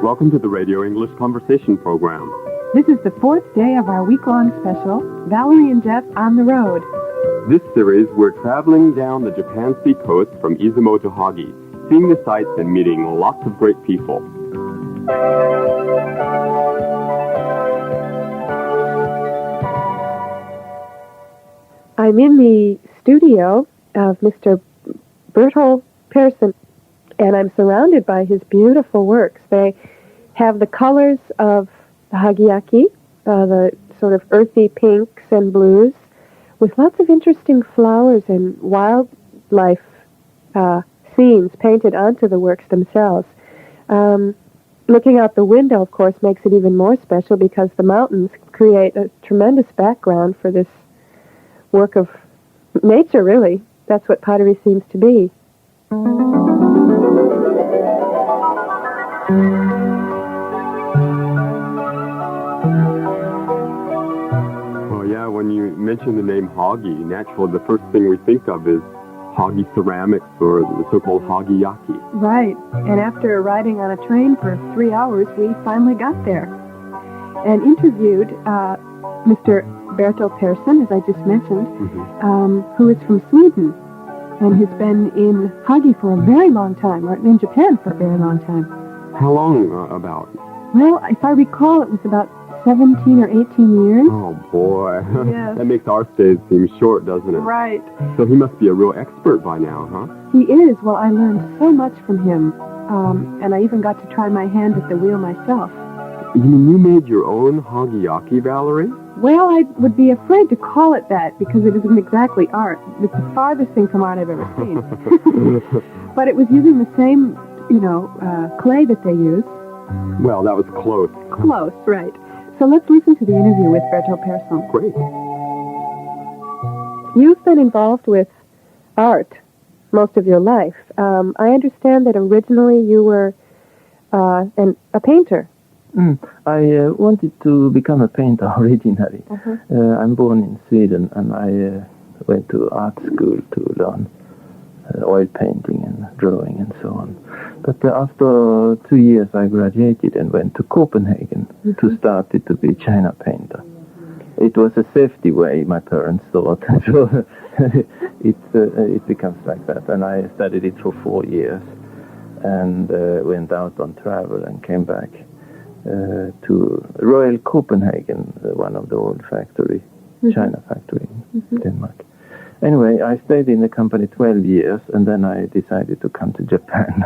Welcome to the Radio English Conversation Program. This is the fourth day of our week-long special, Valerie and Jeff on the Road. This series, we're traveling down the Japan Sea coast from Izumo to Hagi, seeing the sights and meeting lots of great people. I'm in the studio of Mr. Bertil Persson, and I'm surrounded by his beautiful works. They have the colors of the Hagi, the sort of earthy pinks and blues, with lots of interesting flowers and wildlife scenes painted onto the works themselves. Looking out the window, of course, makes it even more special because the mountains create a tremendous background for this work of nature, really. That's what pottery seems to be. Well, yeah, when you mention the name Hagi, naturally the first thing we think of is Hagi ceramics or the so-called Hagiyaki. Right. And after riding on a train for 3 hours, we finally got there and interviewed Mr. Bertil Persson, as I just mentioned, who is from Sweden and has been in Hagi for a very long time, or in Japan for a very long time. How long about? Well, if I recall, it was about 17 or 18 years. Oh, boy. Yes. That makes our stays seem short, doesn't it? Right. So he must be a real expert by now, huh? He is. Well, I learned so much from him, and I even got to try my hand at the wheel myself. You mean you made your own Hagiyaki, Valerie? Well, I would be afraid to call it that because it isn't exactly art. It's the farthest thing from art I've ever seen. But it was using the same, clay that they use. Well, that was close. Close, right. So let's listen to the interview with Bertil Persson. Great. You've been involved with art most of your life. I understand that originally you were a painter. I wanted to become a painter originally. I'm born in Sweden, and I went to art school to learn oil painting and drawing and so on. But after 2 years, I graduated and went to Copenhagen to start to be a China painter. It was a safety way, my parents thought, so it becomes like that. And I studied it for 4 years and went out on travel and came back to Royal Copenhagen, one of the old factory, China factory in Denmark. Anyway, I stayed in the company 12 years, and then I decided to come to Japan.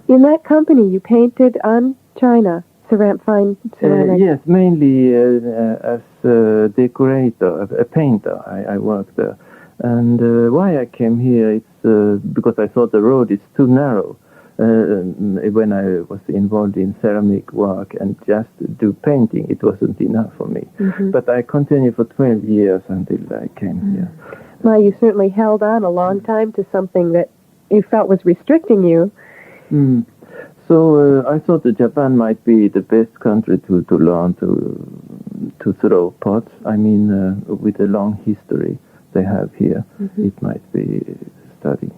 In that company, you painted on China, fine ceramics? Yes, mainly as a decorator, a painter. I worked there. And why I came here, it's because I thought the road is too narrow. When I was involved in ceramic work and just do painting, it wasn't enough for me. But I continued for 12 years until I came here. Well, you certainly held on a long time to something that you felt was restricting you. So I thought that Japan might be the best country to learn to throw pots. I mean, with a long history they have here, it might be studying.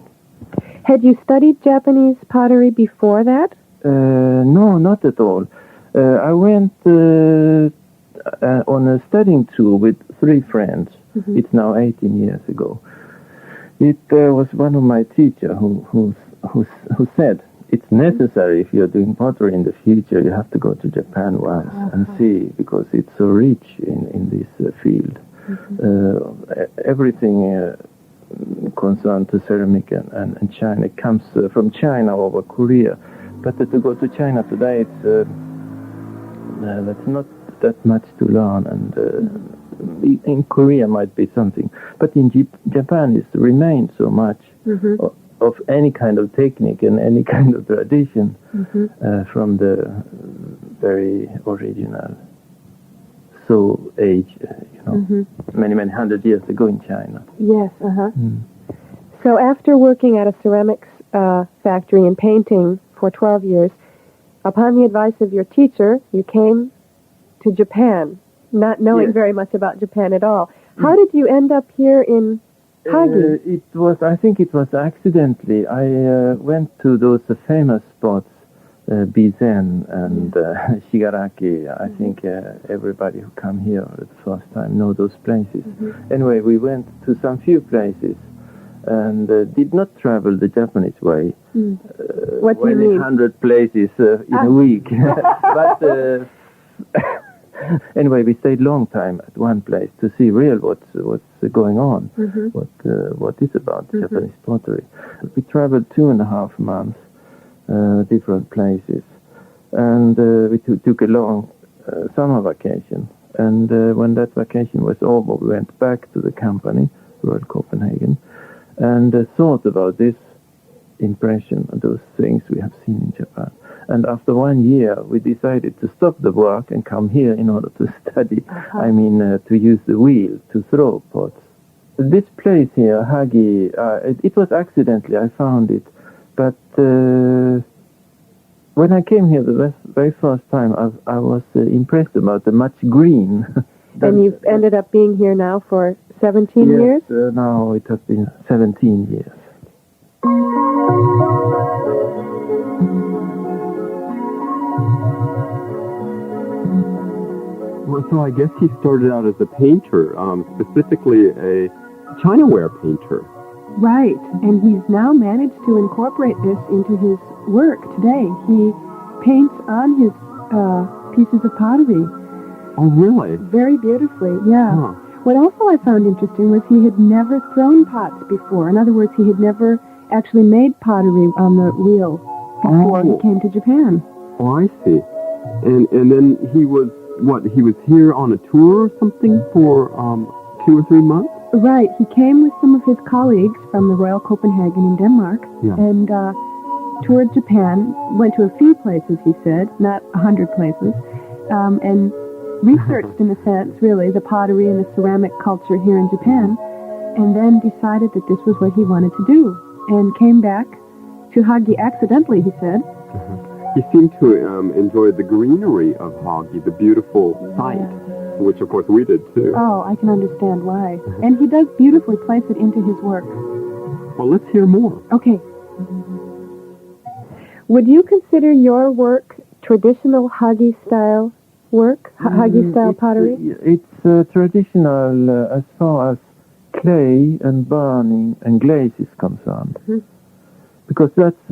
Had you studied Japanese pottery before that? No, not at all. I went on a studying tour with 3 friends. It's now 18 years ago. It was one of my teachers who said, it's necessary if you're doing pottery in the future, you have to go to Japan once and see, because it's so rich in this field. Everything concerned to ceramic and China comes from China over Korea. But to go to China today, it's that's not that much to learn, and in Korea might be something. But in Japan, it's remained so much of any kind of technique and any kind of tradition from the very original age, many 100 years ago in China. Yes, So after working at a ceramics factory and painting for 12 years, upon the advice of your teacher, you came to Japan, not knowing very much about Japan at all. How did you end up here in Hagi? I think it was accidentally. I went to those famous spots Bizen and Shigaraki. I think everybody who come here the first time know those places. Anyway, we went to some few places and did not travel the Japanese way. What do you mean? 100 places in a week. But anyway, we stayed long time at one place to see real what's going on, what is about Japanese pottery. We traveled 2.5 months, different places, and we took a long summer vacation. And when that vacation was over, we went back to the company, Royal Copenhagen, and thought about this impression, those things we have seen in Japan. And after 1 year, we decided to stop the work and come here in order to study. I mean, to use the wheel to throw pots. This place here, HAGI, it was accidentally I found it. But when I came here the very first time, I was impressed about the much green. And you've ended up being here now for 17 years? Yes, now it has been 17 years. Well, so I guess he started out as a painter, specifically a Chinaware painter. Right, and he's now managed to incorporate this into his work today. He paints on his pieces of pottery. Oh, really? Very beautifully, yeah. Huh. What also I found interesting was he had never thrown pots before. In other words, he had never actually made pottery on the wheel before he came to Japan. Oh, I see. And then he was here on a tour or something for 2 or 3 months? Right. He came with some of his colleagues from the Royal Copenhagen in Denmark and toured Japan, went to a few places, he said, not 100 places, and researched, in a sense, really, the pottery and the ceramic culture here in Japan, and then decided that this was what he wanted to do, and came back to HAGI accidentally, he said. He seemed to enjoy the greenery of HAGI, the beautiful site, which of course we did too. Oh, I can understand why. And he does beautifully place it into his work. Well, let's hear more. Okay. Would you consider your work traditional HAGI style work, HAGI style pottery? It's traditional as far as clay and burning and glaze is concerned, because that's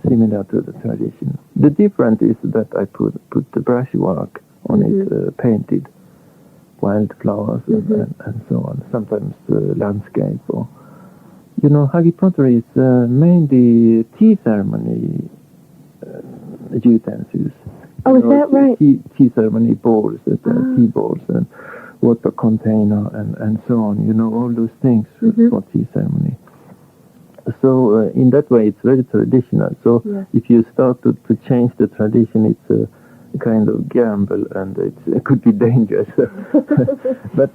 similar to the tradition. The difference is that I put the brushwork on it, painted wildflowers and so on. Sometimes landscape or HAGI pottery is mainly tea ceremony utensils. Oh, is that right? Tea ceremony bowls, tea bowls and water container and so on. All those things for tea ceremony. So in that way, it's very traditional. So if you start to change the tradition, it's a kind of gamble, and it could be dangerous. But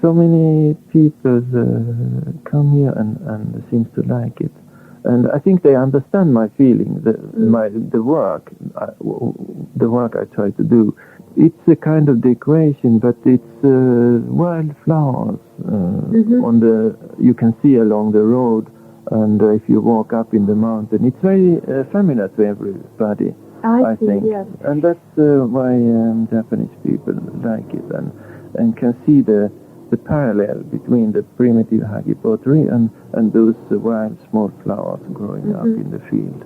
so many people come here and seem to like it. And I think they understand my feeling, the work I try to do. It's a kind of decoration, but it's wildflowers you can see along the road, and if you walk up in the mountain, it's very familiar to everybody. I think, yes. And that's why Japanese people like it and can see the parallel between the primitive HAGI pottery and those wild small flowers growing up in the field.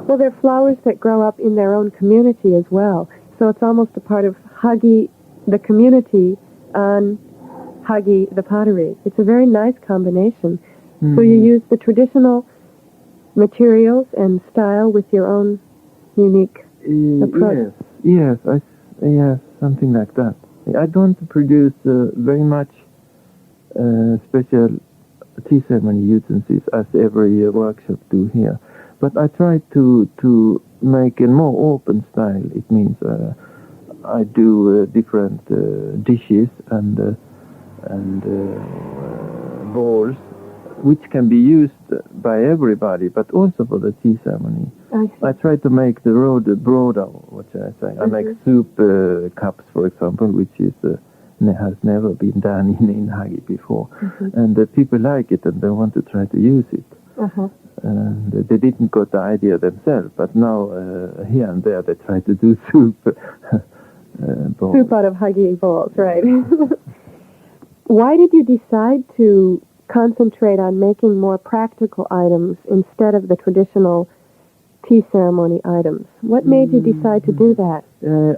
Well, they're flowers that grow up in their own community as well. So it's almost a part of HAGI, the community, on HAGI, the pottery. It's a very nice combination. So you use the traditional materials and style with your own unique approach. Yes, something like that. I don't produce very much special tea ceremony utensils as every workshop do here, but I try to make a more open style. It means I do different dishes and bowls, which can be used by everybody, but also for the tea ceremony. I try to make the road broader, what should I say? I make soup cups, for example, which is has never been done in HAGI before. And people like it and they want to try to use it. They didn't got the idea themselves, but now here and there they try to do soup. Bowls. Soup out of HAGI bowls, right. Why did you decide to concentrate on making more practical items instead of the traditional tea ceremony items? What made you decide to do that?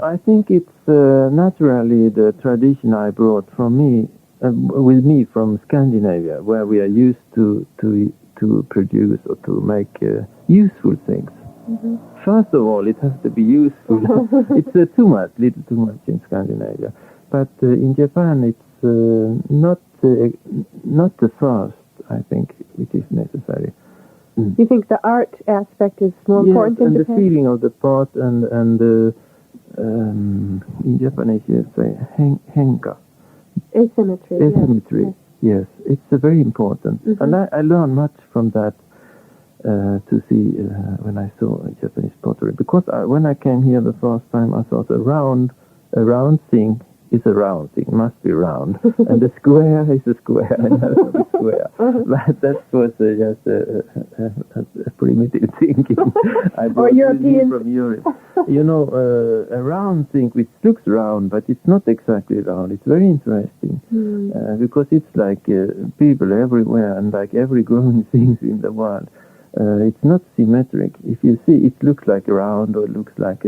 I think it's naturally the tradition I brought with me from Scandinavia, where we are used to produce or to make useful things. Mm-hmm. First of all, it has to be useful. It's little too much in Scandinavia. But in Japan, it's not the first, I think, which is necessary. Mm. You think the art aspect is more important in Japan? And the feeling of the pot and in Japanese you say henka. Asymmetry. Yes. It's very important. Mm-hmm. And I learned much from that to see when I saw Japanese pottery. Because when I came here the first time, I thought a round thing is a round thing, must be round. And the square is a square, and has to be square. But that was just a primitive thinking. I brought European from Europe. You know, a round thing which looks round, but it's not exactly round. It's very interesting because it's like people everywhere and like every growing thing in the world. It's not symmetric. If you see, it looks like round or looks like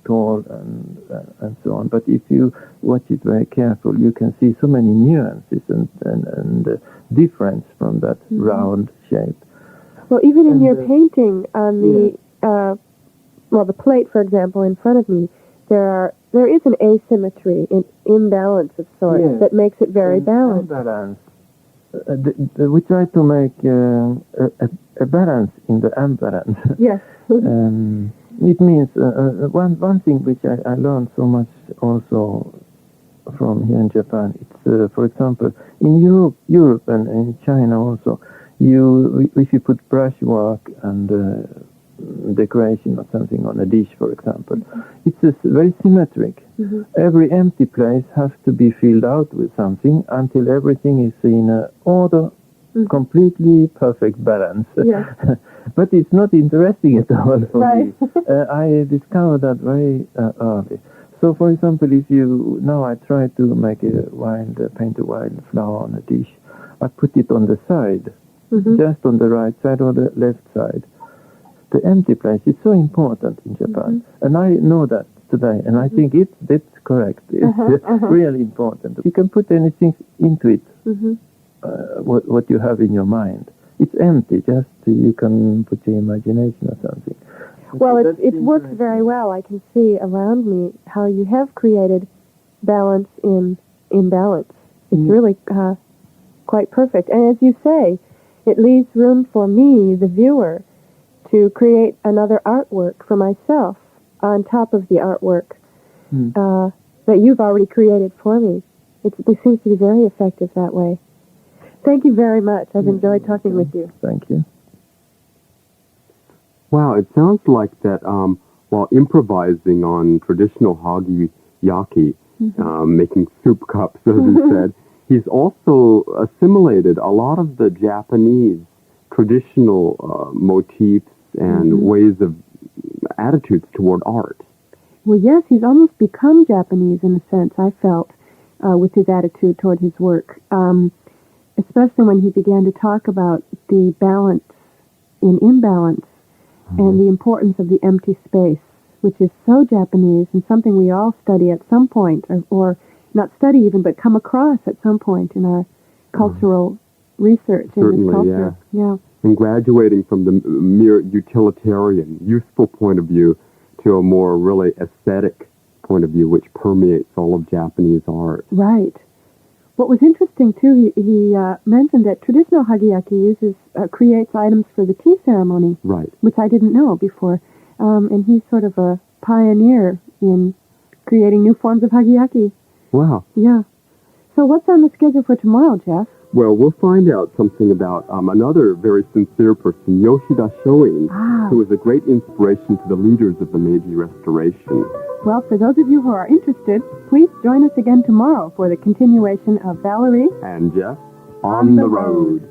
tall and so on. But if you watch it very careful, you can see so many nuances and difference from that round shape. Well, even in your painting on the the plate, for example, in front of me, there is an asymmetry, an imbalance of sorts that makes it very balanced. Imbalance. We try to make a balance in the imbalance. Yes. It means one thing which I learned so much also from here in Japan. It's for example in Europe and in China also. If you put brushwork and decoration or something on a dish, for example, it's very symmetric. Mm-hmm. Every empty place has to be filled out with something until everything is in order, completely perfect balance. Yeah. But it's not interesting at all for me. I discovered that very early. So, for example, now I try to make paint a wild flower on a dish. I put it on the side, just on the right side or the left side. The empty place is so important in Japan, and I know that today, and I think that's correct. It's really important. You can put anything into it, what you have in your mind. It's empty, just you can put your imagination or something. Well, it works very well. I can see around me how you have created balance in imbalance. It's really quite perfect. And as you say, it leaves room for me, the viewer, to create another artwork for myself on top of the artwork that you've already created for me. It seems to be very effective that way. Thank you very much. I've enjoyed talking with you. Thank you. Wow, it sounds like that while improvising on traditional hagi yaki, making soup cups, as you said, he's also assimilated a lot of the Japanese traditional motifs and ways of attitudes toward art. Well, yes, he's almost become Japanese in a sense, I felt, with his attitude toward his work, especially when he began to talk about the balance in imbalance and the importance of the empty space, which is so Japanese and something we all study at some point, or not study even, but come across at some point in our cultural research in this culture. Yeah. And graduating from the mere utilitarian, useful point of view to a more really aesthetic point of view, which permeates all of Japanese art. Right. What was interesting, too, he mentioned that traditional hagiyaki creates items for the tea ceremony, which I didn't know before. And he's sort of a pioneer in creating new forms of hagiyaki. Wow. Yeah. So what's on the schedule for tomorrow, Jeff? Well, we'll find out something about another very sincere person, Yoshida Shoin, who was a great inspiration to the leaders of the Meiji Restoration. Well, for those of you who are interested, please join us again tomorrow for the continuation of Valerie and Jeff on the road.